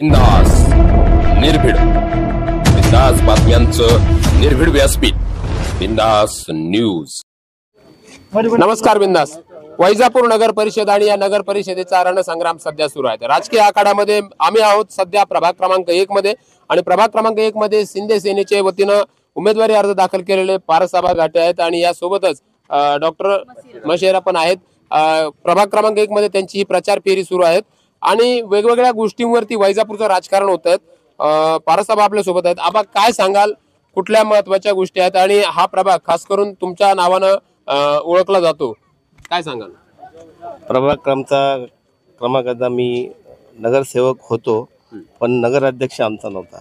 बिंदास निर्भीड बिंदास बातम्यांचं निर्भीड व्यासपीठ बिंदास न्यूज। नमस्कार बिंदास। वैजापूर नगर परिषद आणि या नगर परिषदेचा रणसंग्राम सध्या सुरू आहे। राजकीय आखाड्यामध्ये आम्ही आहोत सध्या प्रभाग क्रमांक 1 मध्ये आणि प्रभाग क्रमांक 1 मध्ये शिंदे सेनेचे वतीने उमेदवारी अर्ज दाखल केलेले पारसाबा घाटे आहेत आणि या सोबतच डॉक्टर मशेरा पण आहेत। प्रभाग क्रमांक 1 मध्ये त्यांची ही प्रचार फेरी सुरू आहे आणि वेगवेगळ्या गोष्टींवरती वैजापूरचं राजकारण होत आहे। पारसाबा आपल्या सोबत आहेत। आबा काय सांगाल, कुठल्या महत्त्वाच्या गोष्टी आहेत आणि हा प्रभाग खास करून तुमच्या नावाने ओळखला जातो, काय सांगाल? प्रभाग क्रमांकाचा मी नगरसेवक होतो, पण नगराध्यक्ष आमचा नव्हता,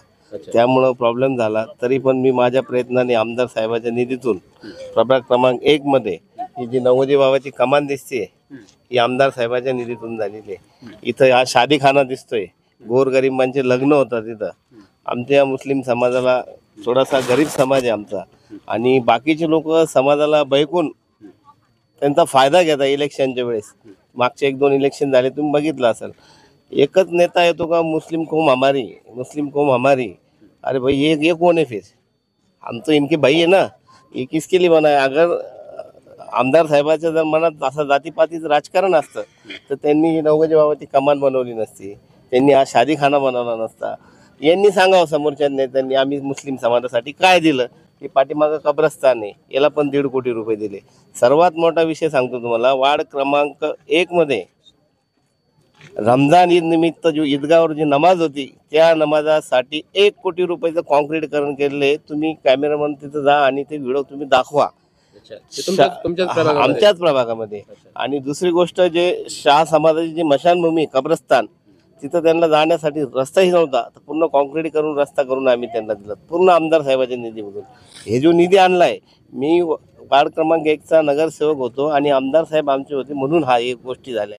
त्यामुळे प्रॉब्लेम झाला। तरी पण मी माझ्या प्रयत्नाने आमदार साहेबांच्या निधीतून प्रभाग क्रमांक 1 मध्ये ही जी नवोदय भावाची कमान दिसते ही आमदार साहेबांच्या निधीतून झालेली आहे। इथं हा शादीखाना दिसतोय, गोरगरिबांचे लग्न होतात तिथं। आमच्या मुस्लिम समाजाला थोडासा गरीब समाज आहे आमचा आणि बाकीचे लोक समाजाला बैकून त्यांचा फायदा घेतात इलेक्शनच्या वेळेस। मागचे 1-2 इलेक्शन झाले, तुम्ही बघितलं असेल, एकच नेता येतो का मुस्लिम कौम हमारी, मुस्लिम कौम हमारी। अरे भाई ये कौन है? फिर हम तो इनके भाई है ना, ये किसके लिए बना है? अगर आमदार साहेबाच्या जर मनात असं जातीपातीचं राजकारण असतं तर त्यांनी ही नवोदय भावाची कमान बनवली नसती, त्यांनी हा शादीखाना बनवला नसता। यांनी सांगावं समोरच्या नेत्यांनी आम्ही मुस्लिम समाजासाठी काय दिलं, की पाठीमागं कब्रस्तान आहे, याला पण 1.5 कोटी रुपये दिले। सर्वात मोठा विषय सांगतो तुम्हाला, वार्ड क्रमांक 1 मध्ये रमजान ईद निमित्त जो ईदगावर जी नमाज होती त्या नमाजासाठी 1 कोटी रुपयाचं कॉन्क्रीटकरण केले। तुम्ही कॅमेरामन तिथं जा आणि ते व्हिडिओ तुम्ही दाखवा आमच्याच प्रभागामध्ये। आणि दुसरी गोष्ट, जे शाह समाजाची जी मशानभूमी कब्रस्तान, तिथं त्यांना जाण्यासाठी रस्ताही नव्हता, तर पूर्ण कॉन्क्रीट करून रस्ता करून आम्ही त्यांना दिला, पूर्ण आमदार साहेबांच्या निधीमधून। हे जो निधी आणलाय, मी वार्ड क्रमांक 1चा नगरसेवक होतो आणि आमदार साहेब आमचे होते म्हणून हा एक गोष्टी झाल्या।